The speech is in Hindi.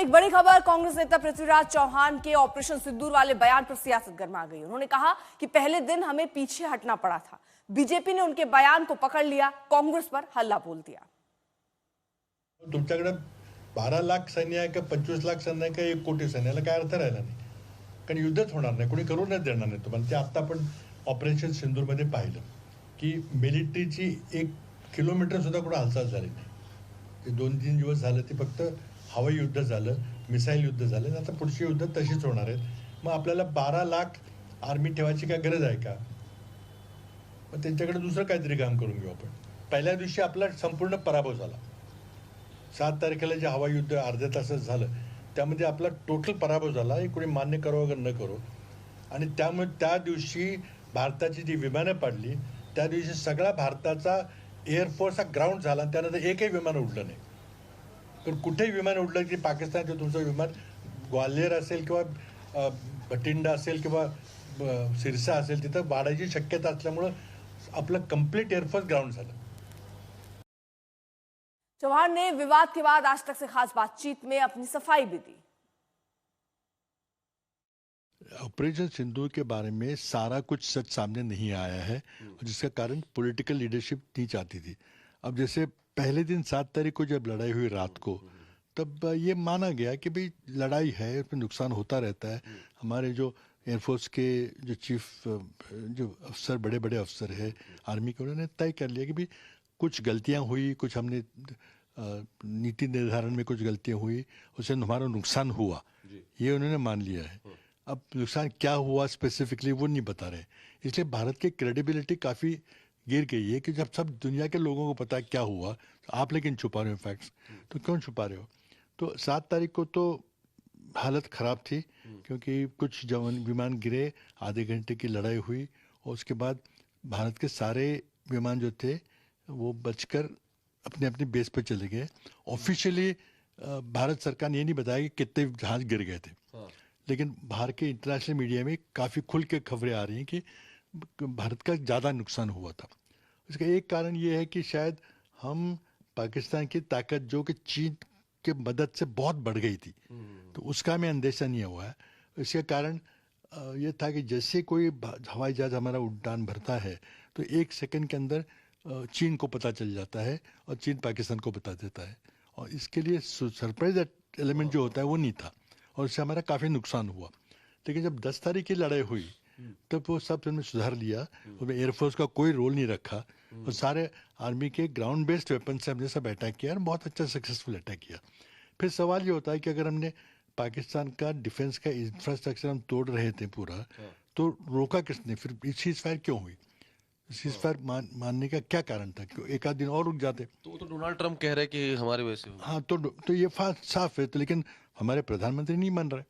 एक बड़ी खबर, कांग्रेस नेता पृथ्वीराज चौहान के ऑपरेशन सिंदूर वाले बयान पर सियासत गर्मा गई। उन्होंने कहा कि पहले दिन हमें पीछे हटना पड़ा था, बीजेपी ने उनके बयान को पकड़ लिया, कांग्रेस पर हल्ला बोल दिया। तुमच्याकडे 12 लाख सैन्य आहे का 25 लाख सैन्य आहे का 1 कोटी सैन्याला काय अर्थ राहिला नाही, कारण युद्धच होणार नाही, कोणी करू नाही देणार नाही तुम्हाला। ते आता आपण ऑपरेशन सिंदूरमध्ये पाहिलं की मिलिटरीची 1 किलोमीटर सुद्धा कुठे हालचाल झाली नाही। ते 2-3 दिवस झालं ते फक्त हवाई युद्ध झालं, मिसाईल युद्ध झालं, आता पुढची युद्ध तशीच होणार आहेत। मग आपल्याला 12 लाख आर्मी ठेवायची काय गरज आहे का? मग त्यांच्याकडे दुसरं काहीतरी काम करून घेऊ आपण। पहिल्या दिवशी आपला संपूर्ण पराभव झाला। 7 तारखेला जे हवाई युद्ध अर्ध्या तासात झालं त्यामध्ये आपला टोटल पराभव झाला, हे कोणी मान्य करो अगर न करो। आणि त्यामुळे त्या दिवशी भारताची जी विमानं पडली त्या दिवशी सगळा भारताचा एअरफोर्स हा ग्राउंड झाला, त्यानंतर एकही विमान उडलं नाही। पण कुठेही विमान उडलं की पाकिस्तानचं तुमचं विमान ग्वाल्हेर असेल किंवा भटिंडा असेल किंवा सिरसा असेल तिथं वाढायची शक्यता असल्यामुळं आपलं कंप्लीट एअरफोर्स ग्राउंड झालं। चौहान ने विवाद के बाद आज तक से खास बातचीत में अपनी सफाई भी दी। ऑपरेशन सिंदूर के बारे में सारा कुछ सच सामने नहीं आया है, जिसका कारण पॉलिटिकल लीडरशिप नहीं चाहती थी। अब जैसे पहले दिन 7 तारीख को जब लड़ाई हुई रात को, तब ये माना गया कि भाई लड़ाई है, उसमें नुकसान होता रहता है। हमारे जो एयरफोर्स के जो चीफ जो अफसर बड़े बड़े अफसर है आर्मी के, उन्होंने तय कर लिया कि भाई कुछ गलतियां हुई, कुछ हमने नीति निर्धारण में कुछ गलतियां हुई, उससे हमारा नुकसान हुआ, ये उन्होंने मान लिया है। अब नुकसान क्या हुआ स्पेसिफिकली वो नहीं बता रहे, इसलिए भारत की क्रेडिबिलिटी काफ़ी गिर गई है कि जब सब दुनिया के लोगों को पता है क्या हुआ, आप लेकिन छुपा रहे हो फैक्ट्स, तो क्यों छुपा रहे हो? तो 7 तारीख को तो हालत ख़राब थी क्योंकि कुछ विमान गिरे, आधे घंटे की लड़ाई हुई और उसके बाद भारत के सारे विमान जो थे वो बचकर अपने अपने बेस पे चले गए। ऑफिशियली भारत सरकार ने ये नहीं बताया कि कितने जहाज गिर गए थे, लेकिन बाहर के इंटरनेशनल मीडिया में काफ़ी खुल के खबरें आ रही हैं कि भारत का ज़्यादा नुकसान हुआ था। इसका एक कारण ये है कि शायद हम पाकिस्तान की ताकत जो कि चीन के मदद से बहुत बढ़ गई थी, तो उसका हमें अंदेशा नहीं हुआ है। इसके कारण ये था कि जैसे कोई हवाई जहाज़ हमारा उड़ान भरता है तो 1 सेकंड के अंदर चीन को पता चल जाता है और चीन पाकिस्तान को बता देता है, और इसके लिए सरप्राइज एलिमेंट जो होता है वो नहीं था और इससे हमारा काफ़ी नुकसान हुआ। लेकिन जब 10 तारीख की लड़ाई हुई तब वो सब हमने सुधार लिया, उसमें एयरफोर्स का कोई रोल नहीं रखा और सारे आर्मी के ग्राउंड बेस्ड वेपन से हमने सब अटैक किया और बहुत अच्छा सक्सेसफुल अटैक किया। फिर सवाल ये होता है कि अगर हमने पाकिस्तान का डिफेंस का इंफ्रास्ट्रक्चर हम तोड़ रहे थे पूरा, तो रोका किसने? फिर सीज फायर क्यों हुई? सीज फायर मानने का क्या कारण था? क्यों एक आध दिन और रुक जाते? तो डोनाल्ड ट्रंप कह रहे हैं कि हमारे वजह से। हाँ, तो ये साफ है, तो लेकिन हमारे प्रधानमंत्री नहीं मान रहे।